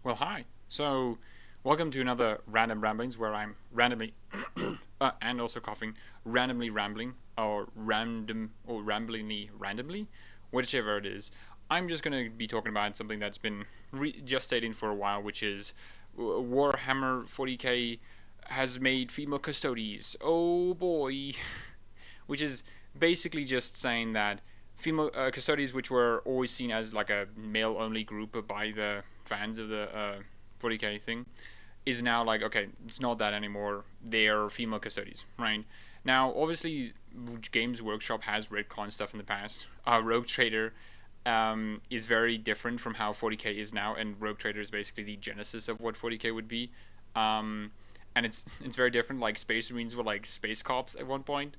Well, hi. So, welcome to another Random Ramblings where I'm randomly, and also coughing, randomly rambling, or randomly, whichever it is. I'm just going to be talking about something that's been gestating for a while, which is Warhammer 40k has made female custodes. Oh boy. Which is basically just saying that female custodians, which were always seen as like a male only group by the fans of the 40k thing, is now like, okay, it's not that anymore. They're female custodians, right? Now, obviously, Games Workshop has retcon stuff in the past. Rogue Trader is very different from how 40k is now, and Rogue Trader is basically the genesis of what 40k would be. And it's very different. Like Space Marines were like space cops at one point,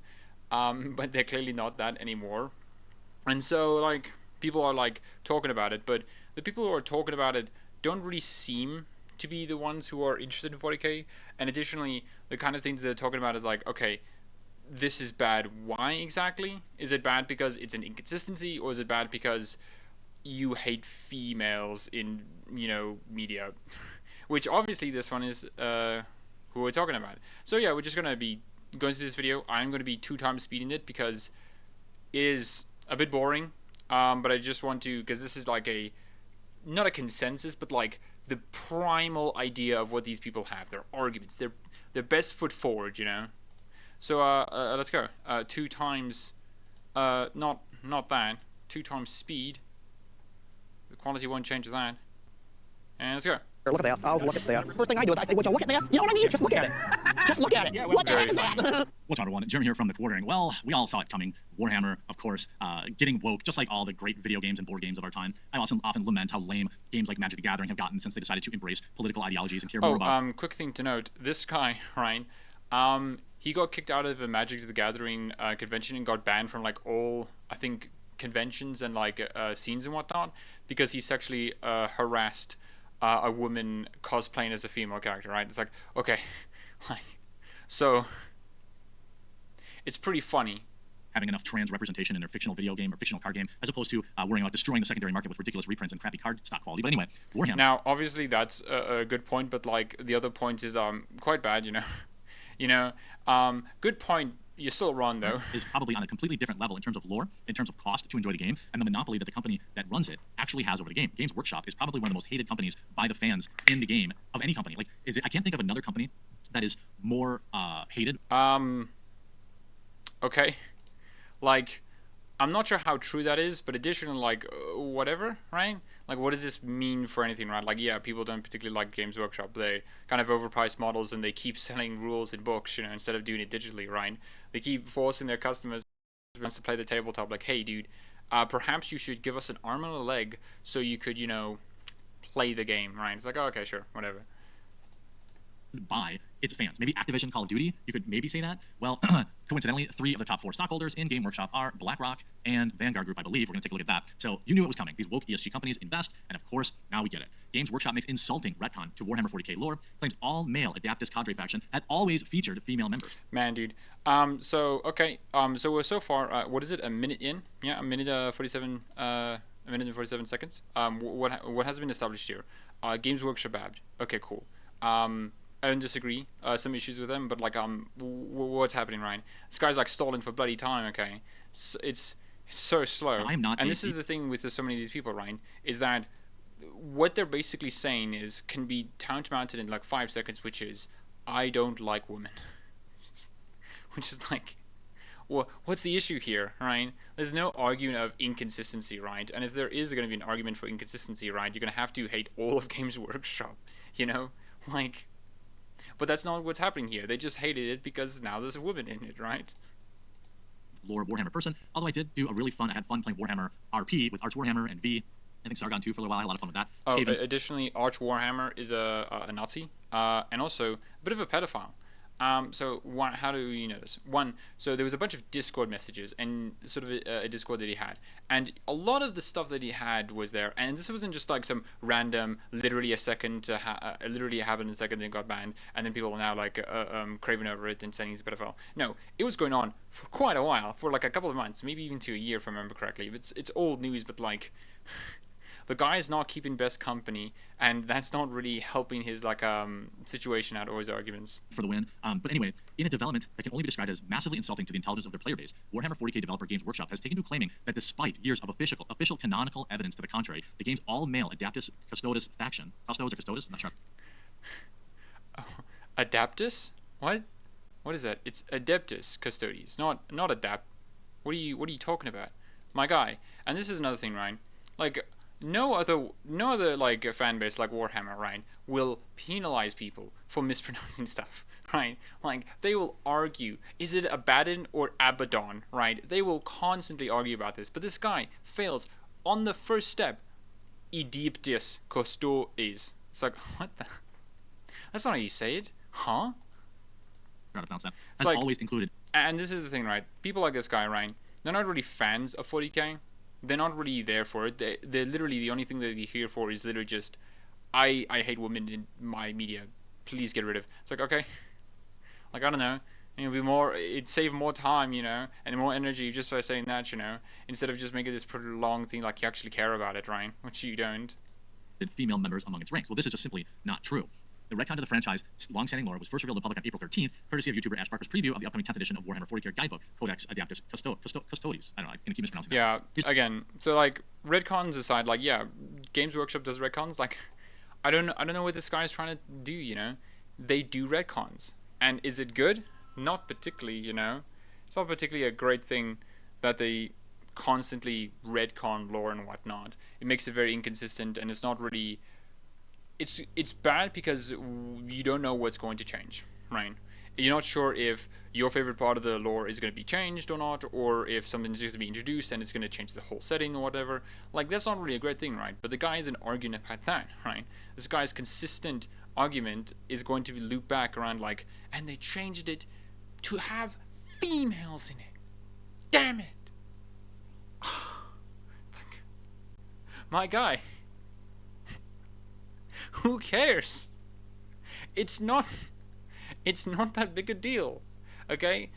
but they're clearly not that anymore. And so like people are like talking about it, but the people who are talking about it don't really seem to be the ones who are interested in 40k. And additionally, the kind of things they're talking about is like, okay, this is bad. Why exactly? Is it bad because it's an inconsistency, or is it bad because you hate females in media? Which obviously this one is who we're talking about. So yeah, we're just gonna be going through this video. I'm gonna be 2 times speeding it because it is a bit boring. But I just want to, because this is like a not a consensus, but like the primal idea of what these people have, their arguments, their best foot forward. So let's go. 2 times, not that. 2 times speed. The quality won't change with that. And let's go. Look at that. Oh, look at that. First thing I do is I say, would you look at this? You know what I mean? Just look at it. Just look at it. What the heck is that? What's up, everyone? Jeremy here from the Quartering. Well, we all saw it coming. Warhammer, of course, getting woke, just like all the great video games and board games of our time. I also often lament how lame games like Magic the Gathering have gotten since they decided to embrace political ideologies and care more about... quick thing to note. This guy, Ryan, he got kicked out of a Magic the Gathering convention and got banned from like all, I think, conventions and like scenes and whatnot because he sexually harassed a woman cosplaying as a female character, right? It's like, okay, like, so it's pretty funny. Having enough trans representation in their fictional video game or fictional card game, as opposed to worrying about destroying the secondary market with ridiculous reprints and crappy card stock quality. But anyway, Warhammer. Now, obviously, that's a good point, but like the other point is quite bad, Good point. You're still wrong, though. Is probably on a completely different level in terms of lore, in terms of cost to enjoy the game, and the monopoly that the company that runs it actually has over the game. Games Workshop is probably one of the most hated companies by the fans in the game of any company. Like, I can't think of another company that is more hated. Okay. Like, I'm not sure how true that is, but additionally, like, whatever, right? Like, what does this mean for anything, right? Like, yeah, people don't particularly like Games Workshop. They kind of overpriced models and they keep selling rules in books, instead of doing it digitally, right? They keep forcing their customers to play the tabletop, like, hey, dude, perhaps you should give us an arm and a leg so you could, play the game, right? It's like, oh, okay, sure, whatever. By its fans. Maybe Activision Call of Duty, you could maybe say that. Well, coincidentally, 3 of the top 4 stockholders in Game Workshop are BlackRock and Vanguard Group, I believe. We're going to take a look at that. So you knew it was coming. These woke ESG companies invest, and of course, now we get it. Games Workshop makes insulting retcon to Warhammer 40k lore, claims all male adeptus cadre faction had always featured female members. Man, dude. So we're so far, what is it, a minute in? Yeah, a minute 47, a minute and 47 seconds. What has been established here? Games Workshop babbed. Okay, cool. I don't disagree. Some issues with them, but like, what's happening, Ryan? This guy's like stalling for bloody time. Okay, it's so slow. I'm not. And this is the thing with so many of these people, Ryan, is that what they're basically saying can be counter-mounted in like 5 seconds, which is, I don't like women. Which is like, well, what's the issue here, right? There's no argument of inconsistency, right? And if there is going to be an argument for inconsistency, right, you're going to have to hate all of Games Workshop, like. But that's not what's happening here. They just hated it because now there's a woman in it, right? Lore Warhammer person. Although I had fun playing Warhammer RP with Arch Warhammer and V. I think Sargon too for a little while. I had a lot of fun with that. Oh, additionally, Arch Warhammer is a Nazi, and also a bit of a pedophile. So how do you know this? One, so there was a bunch of Discord messages and sort of a Discord that he had, and a lot of the stuff that he had was there. And this wasn't just like some random, literally a second to literally happened in a second, then got banned, and then people are now like craving over it and saying he's a pedophile. No, it was going on for quite a while, for like a couple of months, maybe even to a year, if I remember correctly. It's old news, but like The guy is not keeping best company, and that's not really helping his like situation out or his arguments. For the win. But anyway, in a development that can only be described as massively insulting to the intelligence of their player base, Warhammer 40k developer Games Workshop has taken to claiming that despite years of official canonical evidence to the contrary, the game's all-male adeptus custodes faction, custodes or custodes, not sure. Oh, adeptus? What? What is that? It's adeptus custodes, not adapt. What are you talking about, my guy? And this is another thing, Ryan. Like no other like fan base like Warhammer, right, will penalize people for mispronouncing stuff, right? Like they will argue, is it Abaddon or Abaddon, right? They will constantly argue about this, but this guy fails on the first step. Adeptus custodes. It's like, what the? That's not how you say it, huh? Try to pronounce that. It's As like, always included. And this is the thing, right? People like this guy, Ryan, they're not really fans of 40k. They're not really there for it. They're literally, the only thing that they're here for is literally just, I hate women in my media. Please get rid of. It's like, okay. Like, I don't know. It'd save more time, you know, and more energy just by saying that, you know, instead of just making this prolonged thing like you actually care about it, Ryan, which you don't. Female members among its ranks. Well, this is just simply not true. The retcon to the franchise long-standing lore was first revealed to the public on April 13th, courtesy of YouTuber Ash Barker's preview of the upcoming 10th edition of Warhammer 40k guidebook, Codex Adeptus Custodes. I don't know, I'm gonna keep mispronouncing that. Yeah, again, so like retcons aside, like yeah, Games Workshop does retcons. Like, I don't know what this guy is trying to do. You know, they do retcons, and is it good? Not particularly. You know, it's not particularly a great thing that they constantly retcon lore and whatnot. It makes it very inconsistent, and it's not really. It's bad because you don't know what's going to change, right? You're not sure if your favorite part of the lore is going to be changed or not, or if something's going to be introduced and it's going to change the whole setting or whatever. Like, that's not really a great thing, right? But the guy isn't arguing about that, right? This guy's consistent argument is going to be looped back around like, and they changed it to have females in it. Damn it! It's like, my guy. Who cares? It's not that big a deal, okay?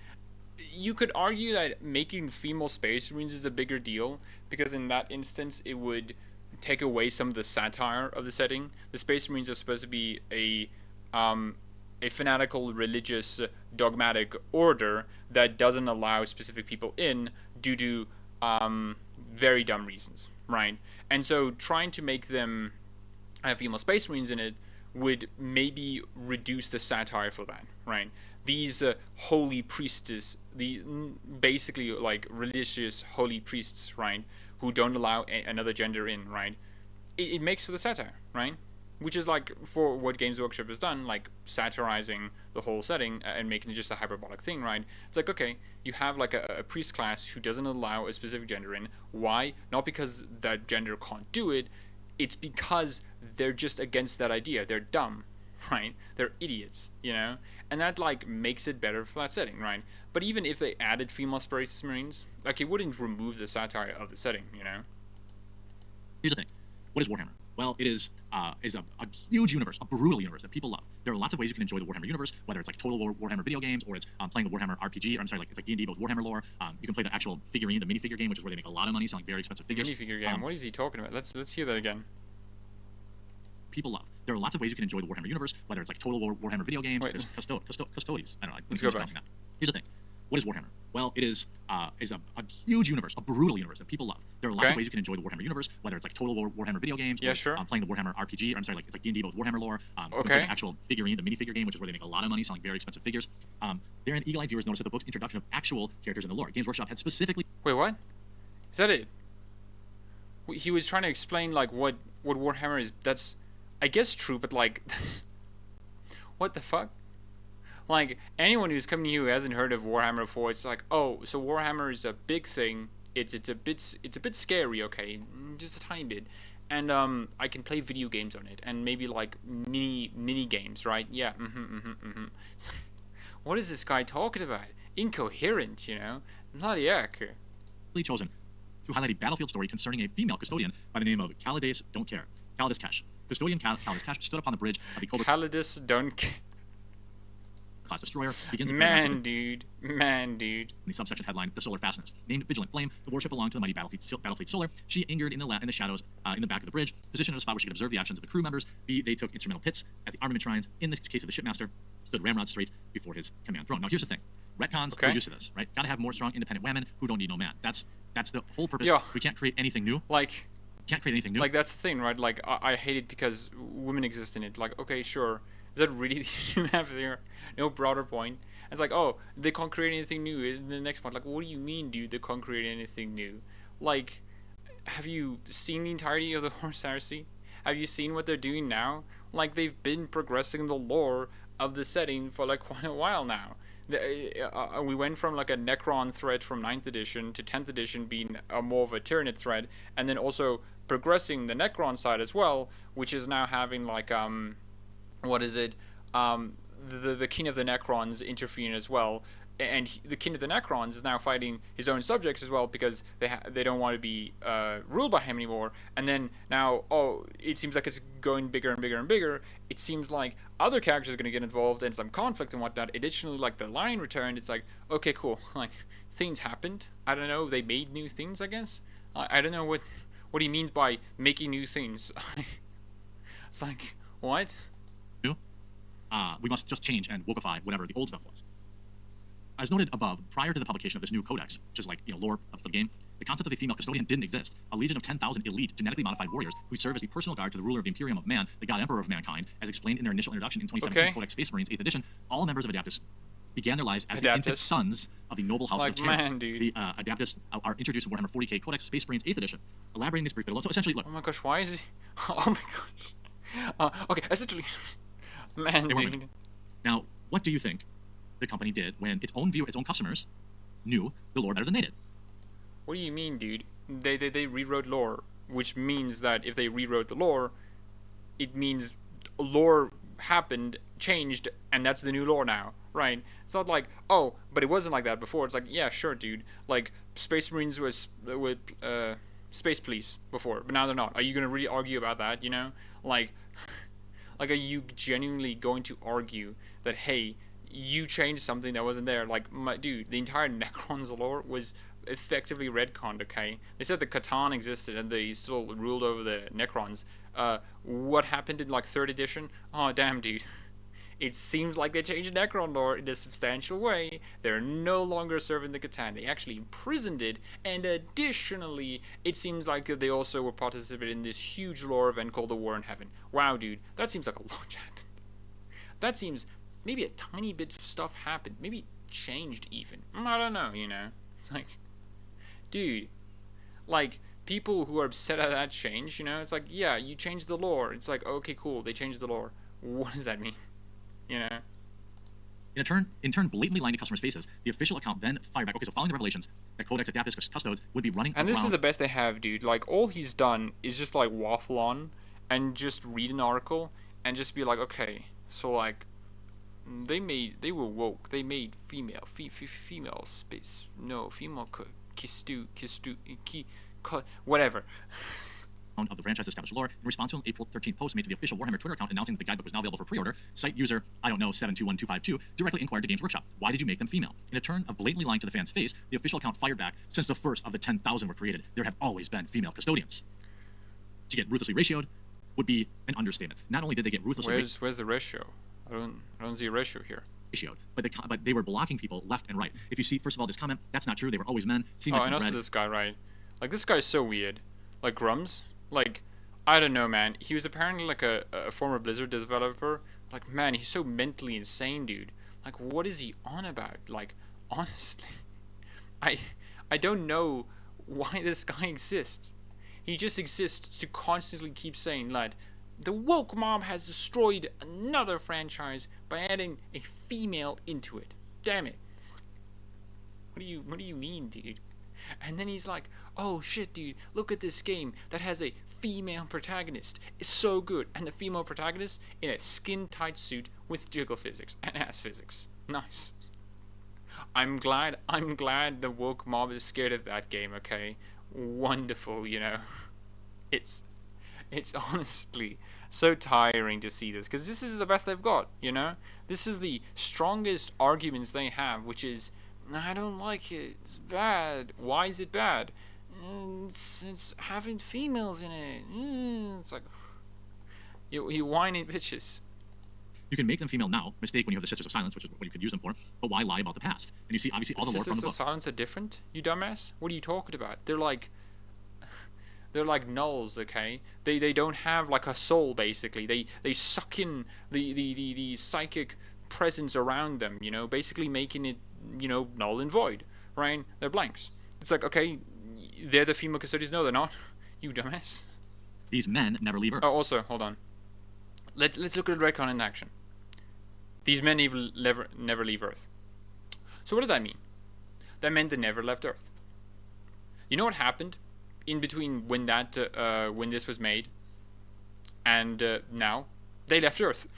You could argue that making female space marines is a bigger deal because in that instance it would take away some of the satire of the setting. The space marines are supposed to be a fanatical, religious, dogmatic order that doesn't allow specific people in due to very dumb reasons, right? And so trying to make them have female space marines in it would maybe reduce the satire for that, right? These holy priestess, basically like religious holy priests, right, who don't allow another gender in, right? It makes for the satire, right? Which is like for what Games Workshop has done, like satirizing the whole setting and making it just a hyperbolic thing, right? It's like, okay, you have like a priest class who doesn't allow a specific gender in. Why? Not because that gender can't do it. It's because they're just against that idea. They're dumb, right? They're idiots, you know? And that, like, makes it better for that setting, right? But even if they added female space marines, like, it wouldn't remove the satire of the setting, you know? Here's the thing. What is Warhammer? Well, it is a huge universe, a brutal universe that people love. There are lots of ways you can enjoy the Warhammer universe, whether it's like total Warhammer video games, or it's playing the Warhammer RPG, or I'm sorry, like it's like D&D, but with Warhammer lore. You can play the actual figurine, the minifigure game, which is where they make a lot of money selling very expensive figures. Minifigure game? What is he talking about? Let's hear that again. People love. There are lots of ways you can enjoy the Warhammer universe, whether it's like total Warhammer video games, or custodes. I don't know. Let's go back. Here's the thing. What is Warhammer? Well, it is a huge universe, a brutal universe that people love. There are lots of ways you can enjoy the Warhammer universe, whether it's like total Warhammer video games, or sure, playing the Warhammer RPG, or I'm sorry, like it's like D&D, but with Warhammer lore. You can play the actual figurine, the minifigure game, which is where they make a lot of money selling very expensive figures. Therein, eagle-eyed viewers noticed that the book's introduction of actual characters in the lore. Games Workshop had specifically. Wait, what? Is that it? He was trying to explain like what Warhammer is. That's, I guess, true, but like, what the fuck? Like, anyone who's coming to you who hasn't heard of Warhammer before, it's like, oh, so Warhammer is a big thing. It's a bit scary, okay, just a tiny bit, and I can play video games on it, and maybe like mini games, right? Yeah. What is this guy talking about? Incoherent, you know? Bloody heck. Chosen to highlight a battlefield story concerning a female custodian by the name of Calades Don't Care. Calades Cash. Custodian Calades Cash stood upon the bridge of the Cobra. Calades Don't Care. class destroyer, begins Man, dude. The subsection headline, the Solar Fastness. Named Vigilant Flame, the warship belonged to the mighty Battlefleet Solar. She anchored in the shadows in the back of the bridge, positioned at a spot where she could observe the actions of the crew members. B, they took instrumental pits at the armament shrines. In the case of the shipmaster, stood ramrod straight before his command throne. Now, here's the thing. Retcons, we're used to this, right? Gotta have more strong, independent women who don't need no man. That's the whole purpose. Yeah. We can't create anything new. Can't create anything new. Like, that's the thing, right? Like, I hate it because women exist in it. Like, okay, sure. Is that really the issue you have there? No broader point. It's like, oh, they can't create anything new. In the next point, like, what do you mean, dude, they can't create anything new? Like, have you seen the entirety of the Horse Heresy? Have you seen what they're doing now? Like, they've been progressing the lore of the setting for, like, quite a while now. We went from like a Necron thread from 9th edition to 10th edition being more of a Tyranid thread, and then also progressing the Necron side as well, which is now having like what is it, the King of the Necrons interfering as well, and the King of the Necrons is now fighting his own subjects as well because they don't want to be ruled by him anymore. And then now, it seems like it's going bigger and bigger and bigger. It seems like other characters are going to get involved and some conflict and whatnot. Additionally, like the Lion returned, it's like, okay, cool, like things happened. I don't know, they made new things, I guess. I don't know what he means by making new things. It's like, what? We must just change and wokeify whatever the old stuff was. As noted above, prior to the publication of this new codex, which is like lore of the game, the concept of a female custodian didn't exist. A legion of 10,000 elite, genetically modified warriors who serve as the personal guard to the ruler of the Imperium of Man, the God Emperor of mankind, as explained in their initial introduction in 2017's Codex Space Marines 8th edition. All members of Adeptus began their lives as the infant sons of the noble house of Terra. Man, dude. The Adeptus are introduced in Warhammer 40k Codex Space Marines 8th edition, elaborating this brief bit. So essentially, look. Oh my gosh, why is he? Oh my gosh. Okay, essentially, man, dude. Now, what do you think the company did when its own customers knew the lore better than they did? What do you mean, dude? They rewrote lore, which means that if they rewrote the lore, it means lore happened, changed, and that's the new lore now, right? It's not like, oh, but it wasn't like that before. It's like, yeah, sure, dude. Like, Space Marines was with Space Police before, but now they're not. Are you gonna really argue about that, you know? Like, are you genuinely going to argue that, hey, you changed something that wasn't there? Like, dude, the entire Necrons lore was effectively retconned, okay? They said the Catan existed and they still ruled over the Necrons. What happened in, like, 3rd edition? Oh, damn, dude. It seems like they changed Necron lore in a substantial way. They're no longer serving the Catan. They actually imprisoned it, and additionally, it seems like they also were participating in this huge lore event called the War in Heaven. Wow, dude, that seems like a lot happened. That seems maybe a tiny bit of stuff happened. Maybe changed even. I don't know, you know? It's like, dude, like, people who are upset at that change, you know? It's like, yeah, you changed the lore. It's like, okay, cool, they changed the lore. What does that mean? You know? In turn, blatantly lying to customers' faces, the official account then fired back. Okay, so following the revelations that Codex Adeptus Custodes would be running and around... this is the best they have, dude. Like, all he's done is just, like, waffle on and just read an article and just be like, okay, so, like, they were woke. They made female space. No, female whatever. Of the franchise established lore. In response to an April 13th post made to the official Warhammer Twitter account announcing that the guidebook was now available for pre-order, site user, 721252, directly inquired to Games Workshop, why did you make them female? In a turn of blatantly lying to the fans' face, the official account fired back, since the first of the 10,000 were created, there have always been female custodians. To get ruthlessly ratioed would be an understatement. Not only did they get ruthlessly where's the ratio? I don't see a ratio here. Ratioed, but they were blocking people left and right. If you see, first of all, this comment, that's not true. They were always men. And also this guy, right? Like, this guy's so weird. Like, Grums? Like, I don't know, man. He was apparently like a former Blizzard developer. Like, man, he's so mentally insane, dude. Like, what is he on about? Like, honestly, I don't know why this guy exists. He just exists to constantly keep saying, lad, the woke mob has destroyed another franchise by adding a female into it. Damn it. What do you mean, dude? And then he's like, oh shit, dude, look at this game that has a female protagonist. It's so good. And the female protagonist in a skin-tight suit with jiggle physics and ass physics. Nice. I'm glad the woke mob is scared of that game, okay? Wonderful, you know. It's honestly so tiring to see this, because this is the best they've got, you know? This is the strongest arguments they have, which is, I don't like it, it's bad. Why is it bad? It's having females in it. It's like, you whining bitches. You can make them female now. Mistake when you have the Sisters of Silence, which is what you could use them for. But why lie about the past? And you see, obviously, all the lore from the book. Sisters of Silence are different, you dumbass. What are you talking about? They're like nulls, okay? They don't have like a soul, basically. They suck in the psychic presence around them, you know, basically making it, you know, null and void, right? They're blanks. It's like, okay, they're the female custodians. No, they're not. You dumbass. These men never leave Earth. Oh, also, hold on. Let's look at Redcon in action. These men never leave Earth. So what does that mean? That meant they never left Earth. You know what happened in between when this was made and now? They left Earth.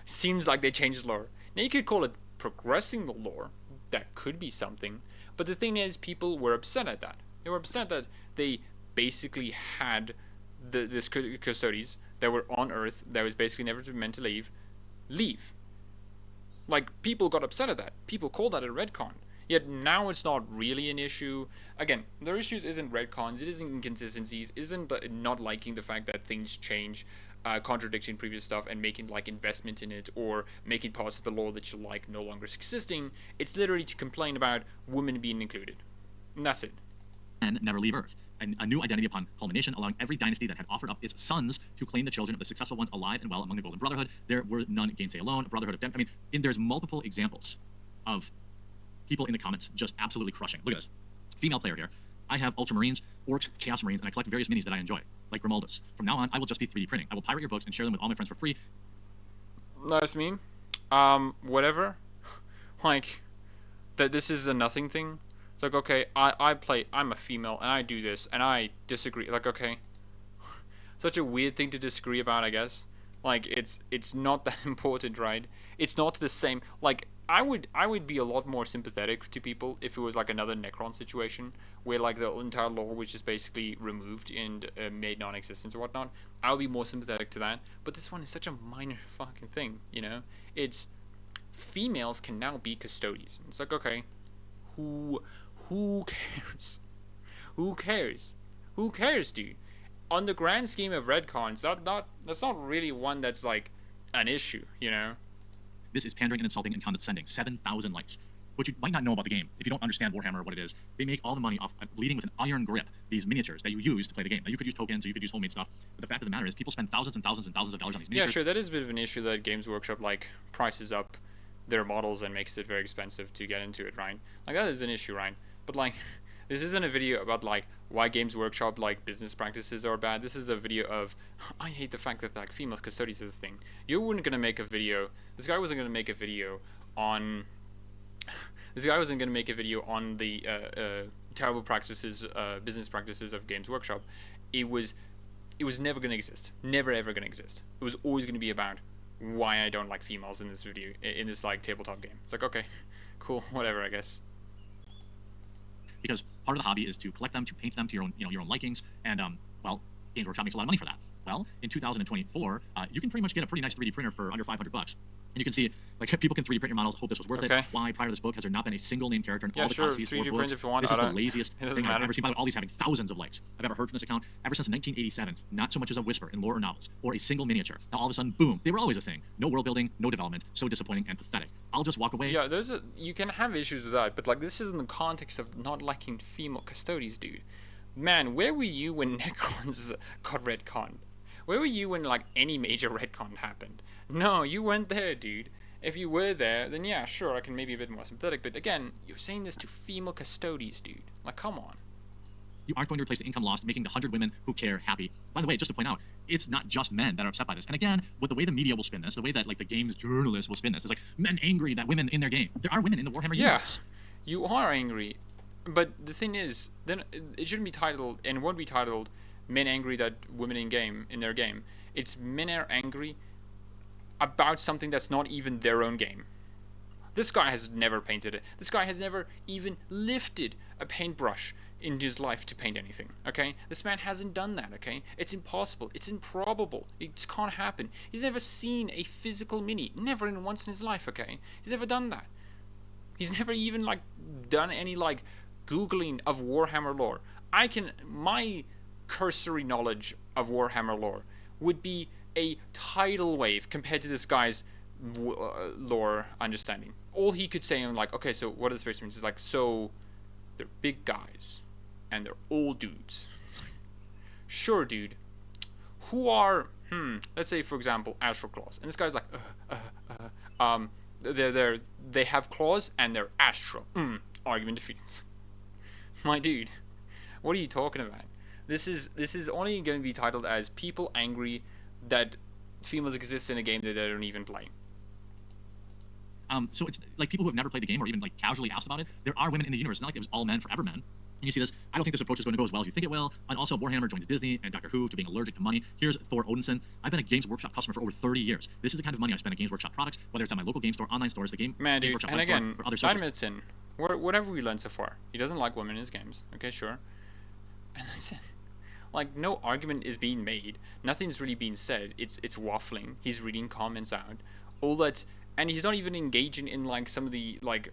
Seems like they changed the lore. Now you could call it progressing the lore. That could be something. But the thing is, people were upset at that. They were upset that they basically had this custodes that were on Earth that was basically never meant to leave. Like, people got upset at that. People called that a retcon. Yet now it's not really an issue. Again, their issues isn't retcons, it isn't inconsistencies, isn't not liking the fact that things change, contradicting previous stuff and making like investment in it, or making parts of the lore that you like no longer existing. It's literally to complain about women being included. And that's it. And never leave Earth. And a new identity upon culmination, allowing every dynasty that had offered up its sons to claim the children of the successful ones alive and well among the Golden Brotherhood. There were none gainsay alone, Brotherhood of Dem. I mean, there's multiple examples of people in the comments just absolutely crushing. Look at this. Female player here. I have Ultramarines, Orcs, Chaos Marines, and I collect various minis that I enjoy, like Grimaldus. From now on, I will just be 3D printing. I will pirate your books and share them with all my friends for free. That's me. Whatever. Like, that this is a nothing thing. It's like, okay, I'm a female, and I do this, and I disagree. Like, okay. Such a weird thing to disagree about, I guess. Like, it's not that important, right? It's not the same. Like, I would be a lot more sympathetic to people if it was like another Necron situation, where like the entire lore was just basically removed and made non-existent or whatnot. I would be more sympathetic to that. But this one is such a minor fucking thing, you know? It's, females can now be custodians. It's like, okay, who cares? Who cares? Who cares, dude? On the grand scheme of retcons, that's not really one that's like an issue, you know? This is pandering and insulting and condescending. 7,000 likes. What you might not know about the game, if you don't understand Warhammer or what it is, they make all the money off leading with an iron grip these miniatures that you use to play the game. Now, you could use tokens or you could use homemade stuff, but the fact of the matter is people spend thousands and thousands and thousands of dollars on these miniatures. Yeah, sure, that is a bit of an issue that Games Workshop like prices up their models and makes it very expensive to get into it, right? Like, that is an issue, right? But like, this isn't a video about like why Games Workshop like business practices are bad. This is a video of, I hate the fact that like female custodians is a thing. You weren't gonna make a video. This guy wasn't gonna make a video on. This guy wasn't gonna make a video on the terrible practices, business practices of Games Workshop. It was never gonna exist. Never ever gonna exist. It was always gonna be about why I don't like females in this video, in this like tabletop game. It's like, okay, cool, whatever, I guess. Because part of the hobby is to collect them, to paint them to your own, your own likings, and well, Games Workshop makes a lot of money for that. Well, in 2024, you can pretty much get a pretty nice 3D printer for under $500. And you can see, like, people can 3D print your models. Hope this was worth it. Why, prior to this book, has there not been a single named character in all the classes or books? This is the laziest thing I've ever seen. By the way, all these having thousands of likes I've ever heard from this account ever since 1987. Not so much as a whisper in lore or novels, or a single miniature. Now all of a sudden, boom, they were always a thing. No world building, no development, so disappointing and pathetic. I'll just walk away. Yeah, you can have issues with that, but like, this is in the context of not liking female custodians, dude. Man, where were you when Necrons got retconned? Where were you when like any major retcon happened? No, you weren't there, dude. If you were there, then yeah, sure, I can maybe be a bit more sympathetic, but again, you're saying this to female custodians, dude. Like, come on. You aren't going to replace the income lost, making the 100 women who care happy. By the way, just to point out, it's not just men that are upset by this. And again, with the way the media will spin this, the way that like the game's journalists will spin this, it's like men angry that women in their game. There are women in the Warhammer universe. Yeah, you are angry, but the thing is, then it shouldn't be titled, and won't be titled, men angry that women in their game. It's men are angry about something that's not even their own game. This guy has never painted it. This guy has never even lifted a paintbrush in his life to paint anything, okay? This man hasn't done that, okay? It's impossible. It's improbable. It just can't happen. He's never seen a physical mini. Never in once in his life, okay? He's never done that. He's never even, like, done any, like, Googling of Warhammer lore. My cursory knowledge of Warhammer lore would be a tidal wave compared to this guy's lore understanding. All he could say, I'm like, okay, so what are the Space Marines? It's like, so they're big guys and they're old dudes. Sure, dude. Who are let's say, for example, astral claws, and this guy's like they have claws and they're astral. Argument defeats. My dude, what are you talking about? This is only going to be titled as people angry that females exist in a game that they don't even play. So it's like people who have never played the game or even like casually asked about it. There are women in the universe. It's not like it was all men forever men. And you see this. I don't think this approach is going to go as well as you think it will. And also, Warhammer joins Disney and Doctor Who to being allergic to money. Here's Thor Odinson. I've been a Games Workshop customer for over 30 years. This is the kind of money I spend on Games Workshop products, whether it's on my local game store, online stores, the Games Workshop and web store, again, or other 9 sources. minutes in, whatever we learned so far, he doesn't like women in his games. Okay, sure. And that's it. Like, no argument is being made. Nothing's really being said. It's waffling. He's reading comments out. All that, and he's not even engaging in, like, some of the, like,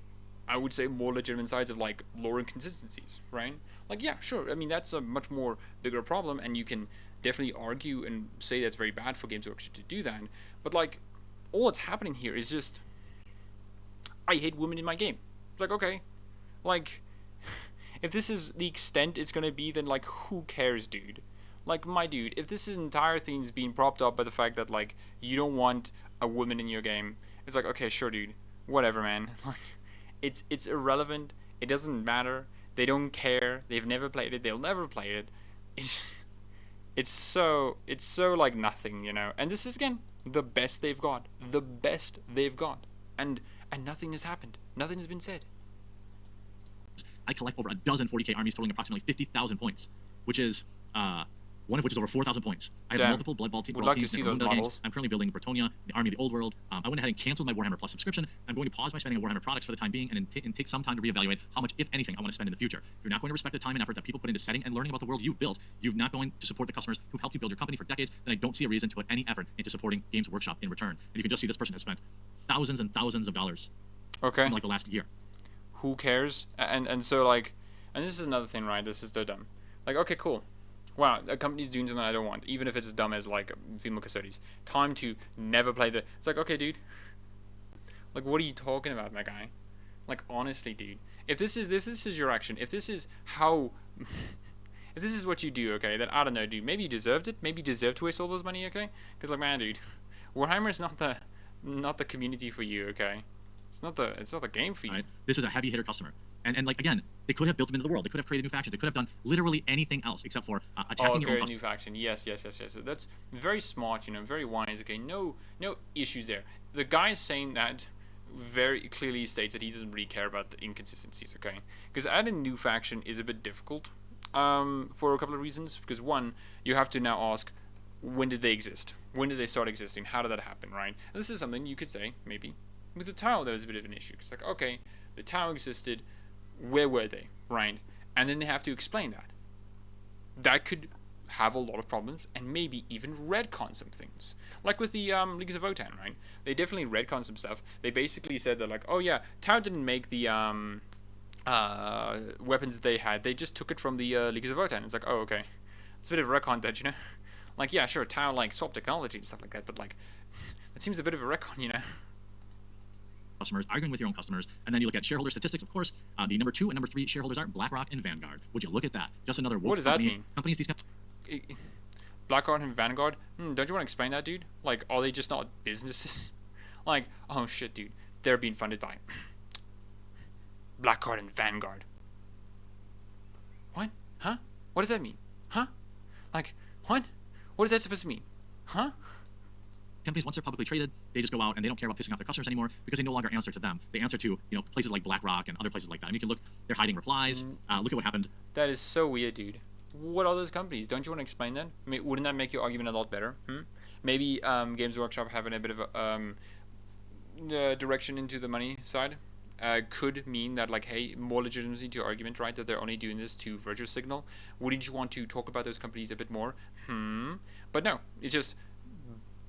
I would say more legitimate sides of, like, lore inconsistencies, right? Like, yeah, sure. I mean, that's a much more bigger problem, and you can definitely argue and say that's very bad for Games Workshop to do that. But, like, all that's happening here is just, I hate women in my game. It's like, okay, like, if this is the extent it's gonna be, then, like, who cares, dude? Like, my dude, if this entire thing is being propped up by the fact that, like, you don't want a woman in your game, it's like, okay, sure, dude, whatever, man. Like, it's irrelevant. It doesn't matter. They don't care. They've never played it. They'll never play it. It's so like nothing, you know. And this is, again, the best they've got. The best they've got. And nothing has happened. Nothing has been said. I collect over a dozen 40k armies totaling approximately 50,000 points, which is one of which is over 4,000 points. I have multiple Blood Bowl teams. Would like to see those models. Games. I'm currently building Bretonia, the Army of the Old World. I went ahead and canceled my Warhammer Plus subscription. I'm going to pause my spending on Warhammer products for the time being and take some time to reevaluate how much, if anything, I want to spend in the future. If you're not going to respect the time and effort that people put into setting and learning about the world you've built, you're not going to support the customers who've helped you build your company for decades, then I don't see a reason to put any effort into supporting Games Workshop in return. And you can just see this person has spent thousands and thousands of dollars in like the last year. Who cares? And so, like, and this is another thing, right? This is so dumb. Like, okay, cool. Wow, a company's doing something I don't want, even if it's as dumb as, like, female custodes. Time to never play the... It's like, okay, dude. Like, what are you talking about, my guy? Like, honestly, dude. If this is your action, if this is how... if this is what you do, okay, then I don't know, dude. Maybe you deserved it. Maybe you deserve to waste all those money, okay? Because, like, man, dude, Warhammer's not the community for you, okay? It's not the game for you. Right. This is a heavy hitter customer. And like, again, they could have built them into the world. They could have created new factions. They could have done literally anything else except for attacking your own new faction. Yes. So that's very smart, you know, very wise. Okay, no issues there. The guy saying that very clearly states that he doesn't really care about the inconsistencies, okay? Because adding a new faction is a bit difficult for a couple of reasons. Because one, you have to now ask, when did they exist? When did they start existing? How did that happen, right? And this is something you could say, maybe, with the Tau, there was a bit of an issue. It's like, okay, the Tau existed, where were they, right? And then they have to explain that. That could have a lot of problems, and maybe even retcon some things. Like with the Leagues of Votan, right? They definitely retcon some stuff. They basically said that, like, oh yeah, Tau didn't make the weapons that they had. They just took it from the Leagues of Votan. It's like, oh, okay. It's a bit of a retcon that, you know? Like, yeah, sure, Tau, like, swapped technology and stuff like that, but, like, that seems a bit of a retcon, you know? Customers, arguing with your own customers, and then you look at shareholder statistics, of course. The number 2 and number 3 shareholders are BlackRock and Vanguard. Would you look at that? Just another what does that mean? Companies, these BlackRock and Vanguard? Don't you want to explain that, dude? Like, are they just not businesses? Like, oh shit, dude, they're being funded by BlackRock and Vanguard. What? Huh? What does that mean? Huh? Like, what? What is that supposed to mean? Huh? Companies, once they're publicly traded, they just go out and they don't care about pissing off their customers anymore because they no longer answer to them. They answer to, you know, places like BlackRock and other places like that. I mean, you can look, they're hiding replies. Look at what happened. That is so weird, dude. What are those companies? Don't you want to explain that? Wouldn't that make your argument a lot better? Maybe Games Workshop having a bit of a direction into the money side. could mean that, like, hey, more legitimacy to your argument, right? That they're only doing this to virtue signal. Wouldn't you want to talk about those companies a bit more? But no, it's just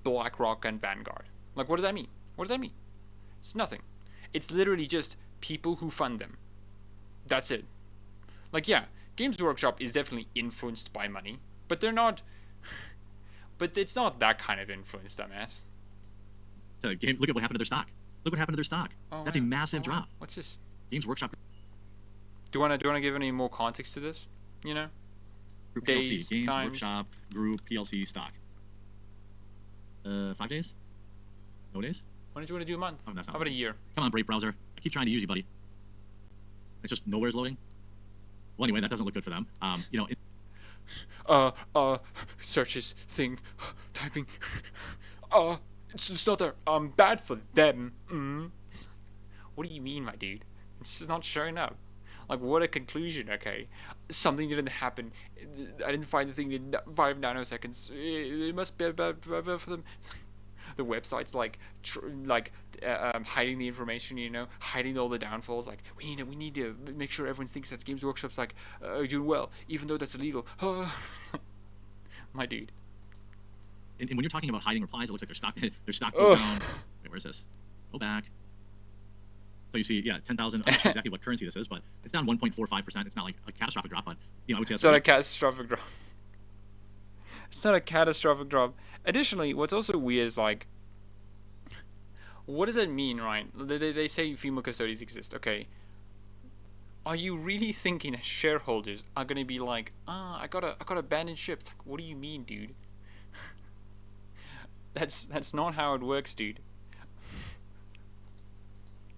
BlackRock and Vanguard. Like, what does that mean? What does that mean? It's nothing. It's literally just people who fund them. That's it. Like, yeah, Games Workshop is definitely influenced by money, but they're not. But it's not that kind of influence, dumbass. Look at what happened to their stock. Look what happened to their stock. Oh, That's a massive drop. What's this? Games Workshop. Do you wanna give any more context to this? You know? Group Days, PLC. Games times. Workshop Group PLC stock. 5 days? No days? Why don't you want to do a month? Oh, that's not How about a right. year? Come on, Brave Browser. I keep trying to use you, buddy. It's just nowhere's loading. Well, anyway, that doesn't look good for them. You know. Searches thing, typing. It's not there. Bad for them. What do you mean, my dude? It's just not showing up. Like, what a conclusion. Okay, something didn't happen. I didn't find the thing in 5 nanoseconds. It must be bad for them. The website's like hiding the information, you know, hiding all the downfalls. Like, we need to make sure everyone thinks that Games Workshop's like doing well, even though that's illegal. My dude. And when you're talking about hiding replies, it looks like their stock goes down. Wait, where's this? Go back. So you see, yeah, 10,000. I'm not sure exactly what currency this is, but it's down 1.45%. It's not like a catastrophic drop, but you know, I would say that's not a catastrophic drop. It's not a catastrophic drop. Additionally, what's also weird is, like, what does that mean, right? They say female custodians exist. Okay. Are you really thinking that shareholders are gonna be like, I gotta abandon ships? Like, what do you mean, dude? That's not how it works, dude.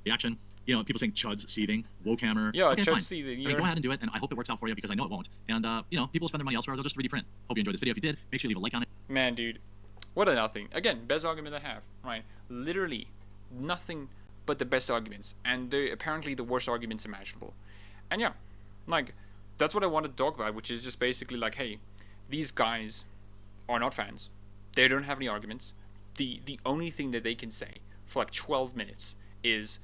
Reaction. You know, people saying Chud's seething, Warhammer. Yeah, okay, Chud's fine. seething. I mean, go ahead and do it, and I hope it works out for you because I know it won't. And you know, people spend their money elsewhere. They'll just 3D print. Hope you enjoyed this video. If you did, make sure you leave a like on it. Man, dude, what a nothing. Again, best argument I have. Right, literally nothing but the best arguments, and they're apparently the worst arguments imaginable. And yeah, like, that's what I wanted to talk about, which is just basically like, hey, these guys are not fans. They don't have any arguments. The only thing that they can say for like 12 minutes is,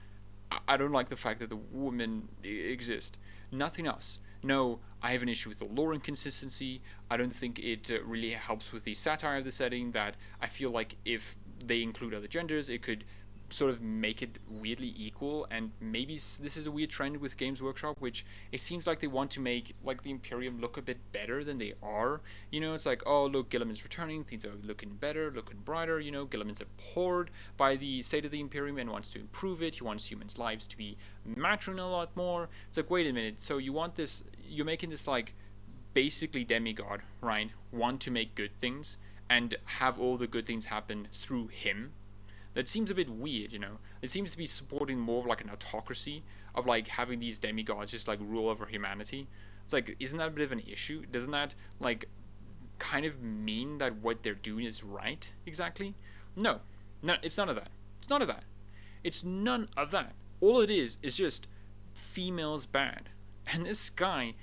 I don't like the fact that the women exist. Nothing else. No, I have an issue with the lore inconsistency. I don't think it really helps with the satire of the setting, that I feel like if they include other genders, it could sort of make it weirdly equal. And maybe this is a weird trend with Games Workshop, which it seems like they want to make like the Imperium look a bit better than they are. You know, it's like, oh look, Gilliman's returning, things are looking better, looking brighter. You know, Gilliman's abhorred by the state of the Imperium and wants to improve it. He wants humans' lives to be mattering a lot more. It's like, wait a minute, so you want this, you're making this like basically demigod, right? Want to make good things and have all the good things happen through him. That seems a bit weird, you know. It seems to be supporting more of like an autocracy of like having these demigods just like rule over humanity. It's like, isn't that a bit of an issue? Doesn't that like kind of mean that what they're doing is right exactly? No, it's none of that. It's none of that. It's none of that. All it is just females bad. And this guy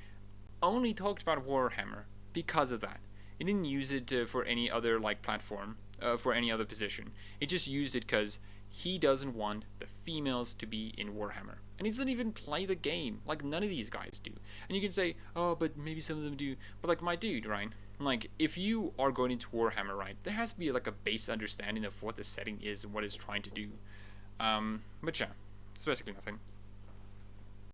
only talked about Warhammer because of that. He didn't use it for any other like platform. For any other position. He just used it because he doesn't want the females to be in Warhammer. And he doesn't even play the game. Like, none of these guys do. And you can say, oh, but maybe some of them do. But, like, my dude, right? Like, if you are going into Warhammer, right, there has to be, like, a base understanding of what the setting is and what it's trying to do. But yeah, it's basically nothing.